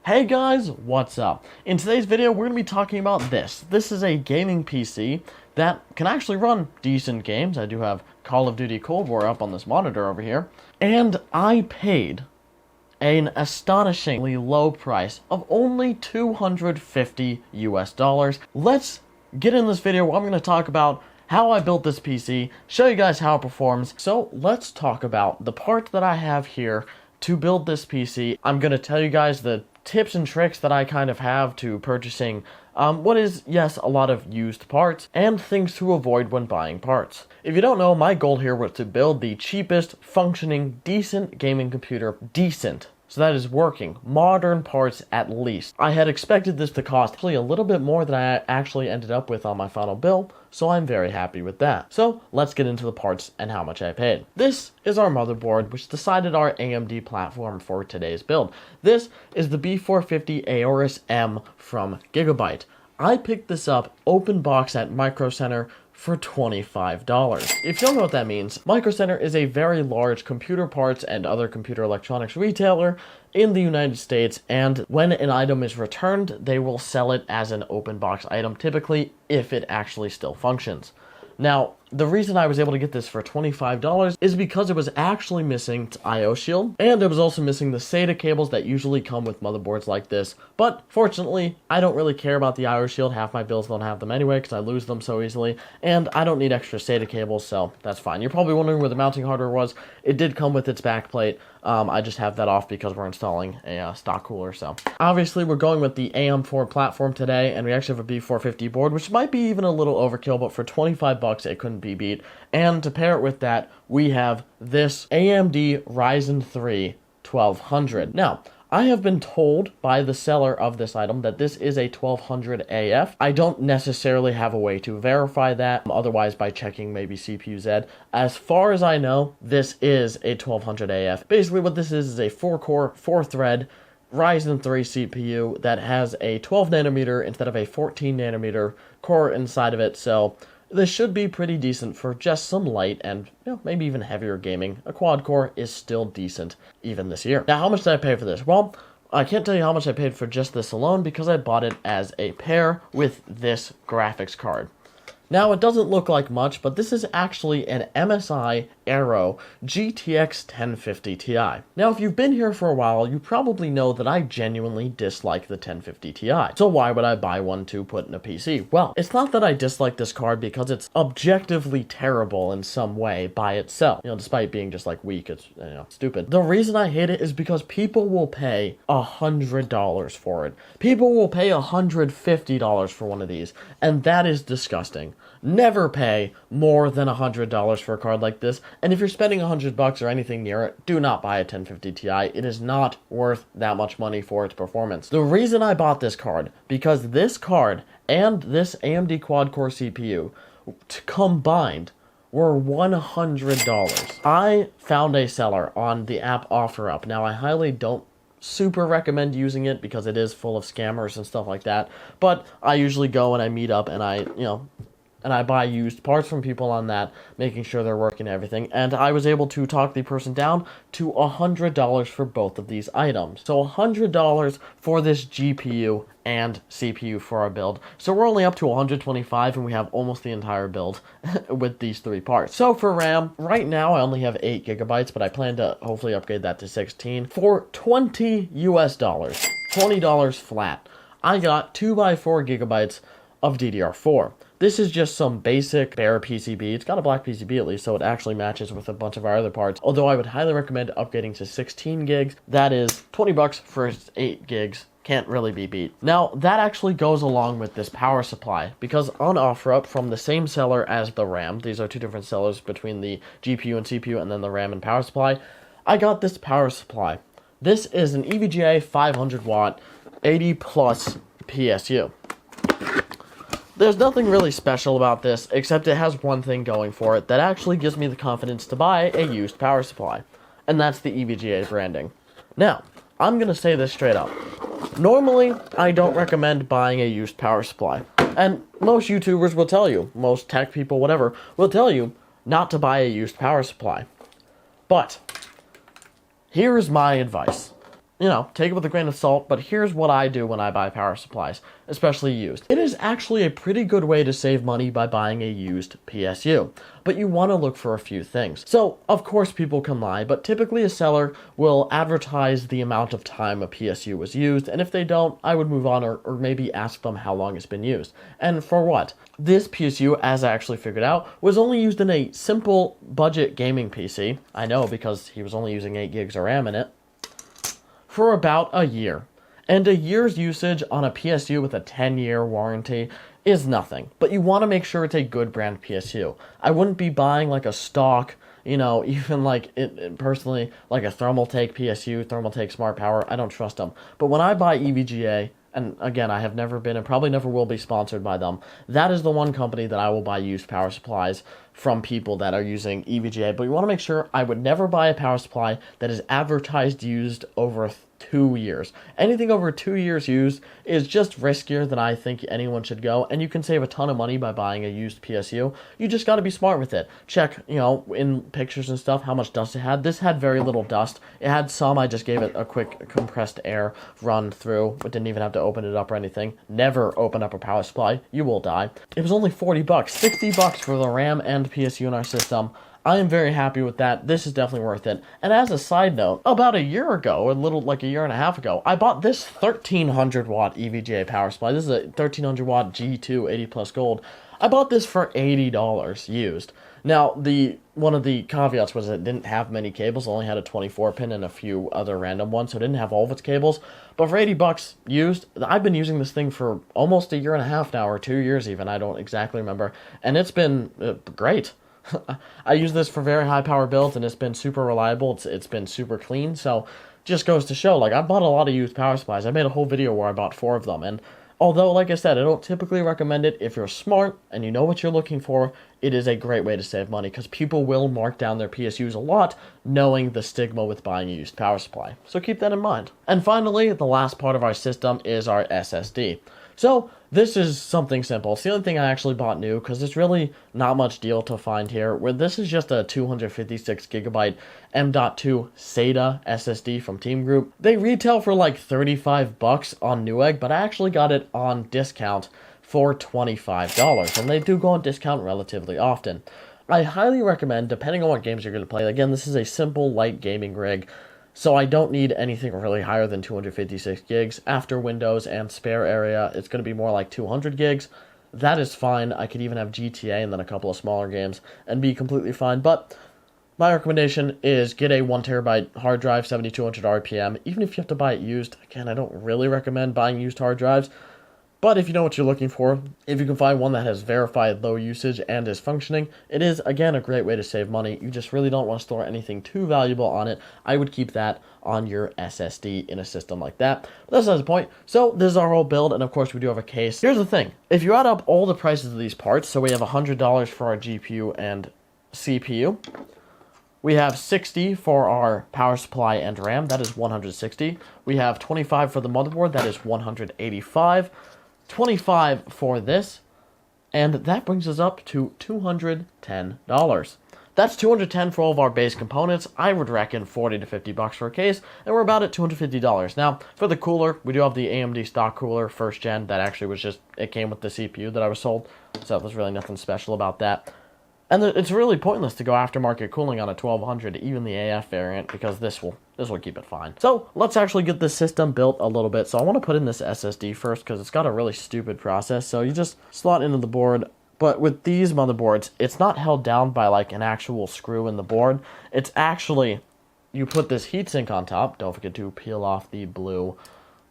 Hey guys, what's up? In today's video, we're going to be talking about this. This is a gaming PC that can actually run decent games. I do have Call of Duty Cold War up on this monitor over here. And I paid an astonishingly low price of only $250 US. Let's get in this video where I'm going to talk about how I built this PC, show you guys how it performs. So let's talk about the part that I have here to build this PC. I'm going to tell you guys the tips and tricks that I kind of have to purchasing what is, yes, a lot of used parts, and things to avoid when buying parts. If you don't know, my goal here was to build the cheapest, functioning, decent gaming computer. Decent. So that is working. Modern parts at least. I had expected this to cost actually a little bit more than I actually ended up with on my final bill, so I'm very happy with that. So let's get into the parts and how much I paid. This is our motherboard, which decided our AMD platform for today's build. This is the B450 Aorus M from Gigabyte. I picked this up open box at Micro Center for $25. If you don't know what that means, Micro Center is a very large computer parts and other computer electronics retailer in the United States, and when an item is returned, they will sell it as an open box item, typically if it actually still functions. Now, the reason I was able to get this for $25 is because it was actually missing its I/O shield, and it was also missing the SATA cables that usually come with motherboards like this. But fortunately, I don't really care about the I/O shield. Half my builds don't have them anyway because I lose them so easily, and I don't need extra SATA cables, so that's fine. You're probably wondering where the mounting hardware was. It did come with its backplate. I just have that off because we're installing a stock cooler, so. Obviously, we're going with the AM4 platform today, and we actually have a B450 board, which might be even a little overkill, but for 25 bucks, it couldn't be beat. And to pair it with that, we have this AMD Ryzen 3 1200. Now, I have been told by the seller of this item that this is a 1200 AF. I don't necessarily have a way to verify that, otherwise by checking maybe CPU-Z. As far as I know, this is a 1200 AF. Basically what this is a 4-core, 4-thread Ryzen 3 CPU that has a 12 nanometer instead of a 14 nanometer core inside of it, so this should be pretty decent for just some light and, maybe even heavier gaming. A quad core is still decent, even this year. Now, how much did I pay for this? Well, I can't tell you how much I paid for just this alone because I bought it as a pair with this graphics card. Now, it doesn't look like much, but this is actually an MSI Aero GTX 1050 Ti. Now, if you've been here for a while, you probably know that I genuinely dislike the 1050 Ti. So why would I buy one to put in a PC? Well, it's not that I dislike this card because it's objectively terrible in some way by itself. Despite being just like weak, it's, stupid. The reason I hate it is because people will pay $100 for it. People will pay $150 for one of these, and that is disgusting. Never pay more than $100 for a card like this, and if you're spending $100 or anything near it, do not buy a 1050 Ti. It is not worth that much money for its performance. The reason I bought this card, because this card and this AMD quad-core CPU combined were $100. I found a seller on the app OfferUp. Now, I highly don't super recommend using it because it is full of scammers and stuff like that, but I usually go and I meet up and I buy used parts from people on that, making sure they're working and everything, and I was able to talk the person down to $100 for both of these items. So $100 for this GPU and CPU for our build. So we're only up to $125 and we have almost the entire build with these three parts. So for RAM, right now I only have 8 gigabytes, but I plan to hopefully upgrade that to 16 for $20 US, $20 flat. I got 2x4 gigabytes of DDR4. This is just some basic bare PCB. It's got a black PCB at least, so it actually matches with a bunch of our other parts. Although I would highly recommend upgrading to 16 gigs. That is 20 bucks for 8 gigs. Can't really be beat. Now, that actually goes along with this power supply, because on OfferUp from the same seller as the RAM, these are two different sellers between the GPU and CPU and then the RAM and power supply, I got this power supply. This is an EVGA 500 watt, 80 plus PSU. There's nothing really special about this, except it has one thing going for it that actually gives me the confidence to buy a used power supply, and that's the EVGA branding. Now, I'm going to say this straight up. Normally, I don't recommend buying a used power supply, and most YouTubers will tell you, most tech people, whatever, will tell you not to buy a used power supply. But here is my advice. take it with a grain of salt, but here's what I do when I buy power supplies, especially used. It is actually a pretty good way to save money by buying a used PSU, but you want to look for a few things. So, of course people can lie, but typically a seller will advertise the amount of time a PSU was used, and if they don't, I would move on or maybe ask them how long it's been used. And for what? This PSU, as I actually figured out, was only used in a simple budget gaming PC. I know, because he was only using 8 gigs of RAM in it. For about a year. And a year's usage on a PSU with a 10-year warranty is nothing. But you want to make sure it's a good brand PSU. I wouldn't be buying like a stock, even like personally, like a Thermaltake PSU, Thermaltake Smart Power. I don't trust them. But when I buy EVGA, and again, I have never been and probably never will be sponsored by them, that is the one company that I will buy used power supplies from people that are using EVGA. But you want to make sure I would never buy a power supply that is advertised used over 2 years. Anything over 2 years used is just riskier than I think anyone should go, and you can save a ton of money by buying a used PSU. You just got to be smart with it. Check, in pictures and stuff, how much dust it had. This had very little dust. It had some. I just gave it a quick compressed air run through, but didn't even have to open it up or anything. Never open up a power supply. You will die. It was only $40, $60 for the RAM and PSU in our system. I am very happy with that. This is definitely worth it. And as a side note, about a year ago, a year and a half ago, I bought this 1300 watt EVGA power supply. This is a 1300 watt G2 80 plus gold. I bought this for $80 used. Now, one of the caveats was it didn't have many cables. It only had a 24 pin and a few other random ones, so it didn't have all of its cables. But for $80 used, I've been using this thing for almost a year and a half now, or 2 years even. I don't exactly remember. And it's been great. I use this for very high power builds, and it's been super reliable. It's been super clean, so just goes to show, I bought a lot of used power supplies. I made a whole video where I bought 4 of them, and although, like I said, I don't typically recommend it, if you're smart and you know what you're looking for, it is a great way to save money, because people will mark down their PSUs a lot, knowing the stigma with buying a used power supply. So keep that in mind. And finally, the last part of our system is our SSD. So, this is something simple. It's the only thing I actually bought new, because it's really not much deal to find here. Where this is just a 256GB M.2 SATA SSD from Team Group. They retail for like $35 on Newegg, but I actually got it on discount for $25, and they do go on discount relatively often. I highly recommend, depending on what games you're going to play. Again, this is a simple, light gaming rig, so I don't need anything really higher than 256 gigs. After Windows and spare area, it's going to be more like 200 gigs. That is fine. I could even have GTA and then a couple of smaller games and be completely fine. But my recommendation is get a 1TB hard drive, 7200 RPM. Even if you have to buy it used, again, I don't really recommend buying used hard drives. But if you know what you're looking for, if you can find one that has verified low usage and is functioning, it is, again, a great way to save money. You just really don't want to store anything too valuable on it. I would keep that on your SSD in a system like that. But that's not the point. So this is our whole build, and of course we do have a case. Here's the thing. If you add up all the prices of these parts, so we have $100 for our GPU and CPU. We have $60 for our power supply and RAM. That is $160. We have $25 for the motherboard. That is $185. $25 for this, and that brings us up to $210. That's $210 for all of our base components. I would reckon $40 to $50 for a case, and we're about at $250. Now, for the cooler, we do have the AMD stock cooler, first gen, that actually was just, it came with the CPU that I was sold, so there's really nothing special about that. And it's really pointless to go aftermarket cooling on a 1200, even the AF variant, because this will keep it fine. So let's actually get this system built a little bit. So I want to put in this SSD first, because it's got a really stupid process. So you just slot into the board, but with these motherboards, it's not held down by like an actual screw in the board. It's actually, you put this heatsink on top. Don't forget to peel off the blue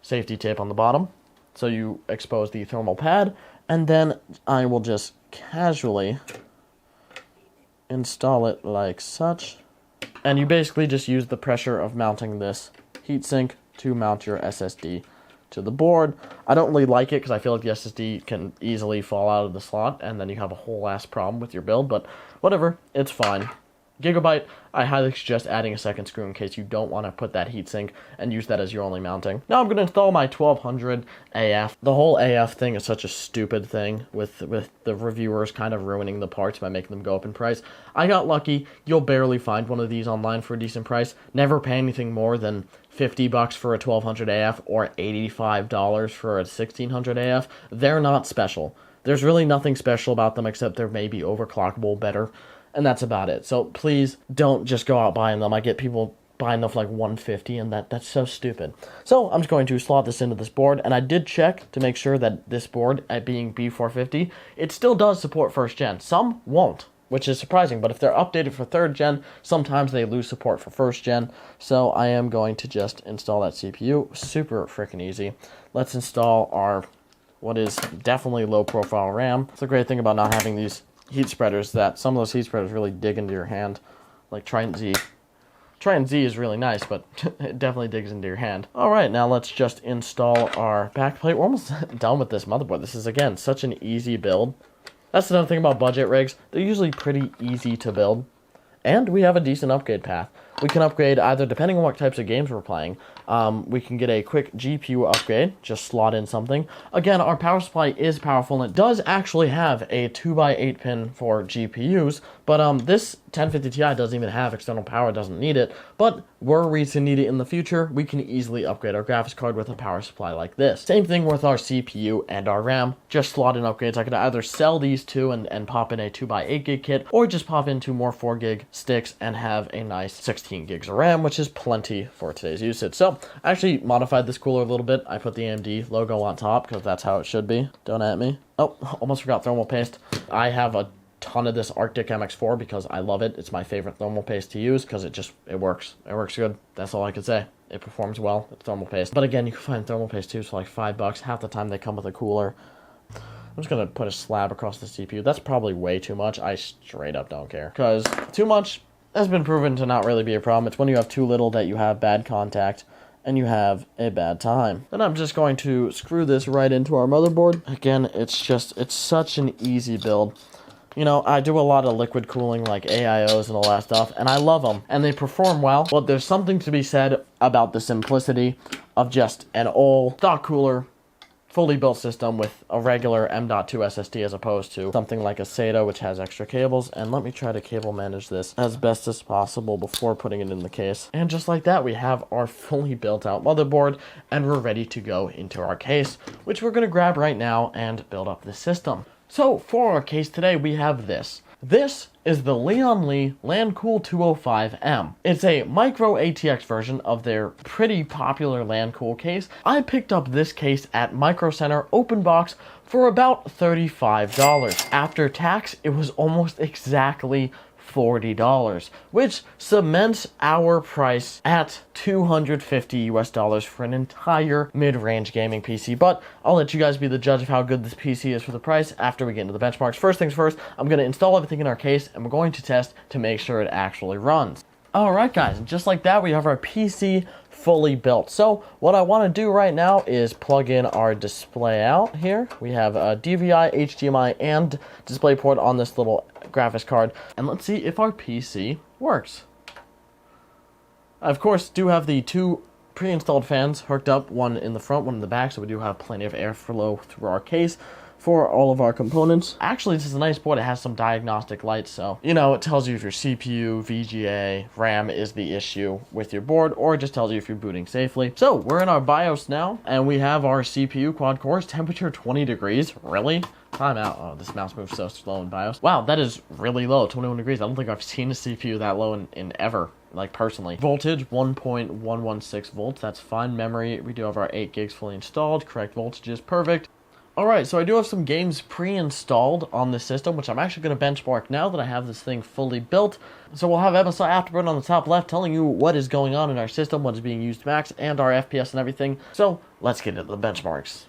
safety tape on the bottom. So you expose the thermal pad, and then I will just casually install it like such, and you basically just use the pressure of mounting this heatsink to mount your SSD to the board. I don't really like it because I feel like the SSD can easily fall out of the slot, and then you have a whole ass problem with your build, but whatever, it's fine. Gigabyte, I highly suggest adding a second screw in case you don't want to put that heatsink and use that as your only mounting. Now I'm going to install my 1200 AF. The whole AF thing is such a stupid thing with the reviewers kind of ruining the parts by making them go up in price. I got lucky. You'll barely find one of these online for a decent price. Never pay anything more than $50 for a 1200 AF or $85 for a 1600 AF, they're not special. There's really nothing special about them except they're maybe overclockable better, and that's about it. So please don't just go out buying them. I get people buying them for like $150, and that's so stupid. So I'm just going to slot this into this board, and I did check to make sure that this board, at being B450, it still does support first gen. Some won't, which is surprising, but if they're updated for third gen, sometimes they lose support for first gen. So I am going to just install that CPU. Super freaking easy. Let's install our, what is definitely low profile RAM. It's a great thing about not having these heat spreaders, that some of those heat spreaders really dig into your hand, like Trident Z. Trident Z is really nice, but it definitely digs into your hand. Alright, now let's just install our backplate. We're almost done with this motherboard. This is, again, such an easy build. That's another thing about budget rigs. They're usually pretty easy to build. And we have a decent upgrade path. We can upgrade either, depending on what types of games we're playing. We can get a quick GPU upgrade, just slot in something. Again, our power supply is powerful, and it does actually have a 2x8 pin for GPUs, but this 1050 Ti doesn't even have external power, doesn't need it, but were we to need it in the future, we can easily upgrade our graphics card with a power supply like this. Same thing with our CPU and our RAM, just slot in upgrades. I could either sell these two and pop in a 2x8 gig kit, or just pop in two more 4 gig sticks and have a nice 16 gigs of RAM, which is plenty for today's usage. So I actually modified this cooler a little bit. I put the AMD logo on top because that's how it should be. Don't at me. Oh, almost forgot thermal paste. I have a ton of this Arctic MX4 because I love it. It's my favorite thermal paste to use because it works. It works good. That's all I could say. It performs well. It's thermal paste. But again, you can find thermal paste tubes for like $5. Half the time they come with a cooler. I'm just going to put a slab across the CPU. That's probably way too much. I straight up don't care. Because too much has been proven to not really be a problem. It's when you have too little that you have bad contact and you have a bad time. Then I'm just going to screw this right into our motherboard. Again, it's such an easy build. You know, I do a lot of liquid cooling like AIOs and all that stuff, and I love them, and they perform well, but there's something to be said about the simplicity of just an old stock cooler, fully built system with a regular M.2 SSD as opposed to something like a SATA, which has extra cables. And let me try to cable manage this as best as possible before putting it in the case. And just like that, we have our fully built out motherboard, and we're ready to go into our case, which we're going to grab right now and build up the system. So for our case today, we have this. This is the Leon Lee LandCool 205M. It's a micro ATX version of their pretty popular LandCool case. I picked up this case at Micro Center open box for about $35. After tax, it was almost exactly $40, which cements our price at $250 US for an entire mid-range gaming PC. But I'll let you guys be the judge of how good this PC is for the price after we get into the benchmarks. First things first, I'm going to install everything in our case, and we're going to test to make sure it actually runs. Alright guys, and just like that, we have our PC fully built. So what I want to do right now is plug in our display out here. We have a DVI, HDMI, and DisplayPort on this little graphics card, and let's see if our PC works. I of course do have the two pre-installed fans hooked up, one in the front, one in the back, so we do have plenty of airflow through our case for all of our components. Actually, this is a nice board. It has some diagnostic lights, so, you know, it tells you if your CPU, VGA, RAM is the issue with your board, or it just tells you if you're booting safely. So, we're in our BIOS now, and we have our CPU quad cores, temperature 20 degrees. Really? Time out. Oh, this mouse moves so slow in BIOS. Wow, that is really low, 21 degrees. I don't think I've seen a CPU that low in ever, like personally. Voltage, 1.116 volts. That's fine. Memory, we do have our 8 gigs fully installed. Correct voltage is perfect. Alright, so I do have some games pre-installed on this system, which I'm actually going to benchmark now that I have this thing fully built. So we'll have MSI Afterburn on the top left telling you what is going on in our system, what is being used max, and our FPS and everything. So let's get into the benchmarks.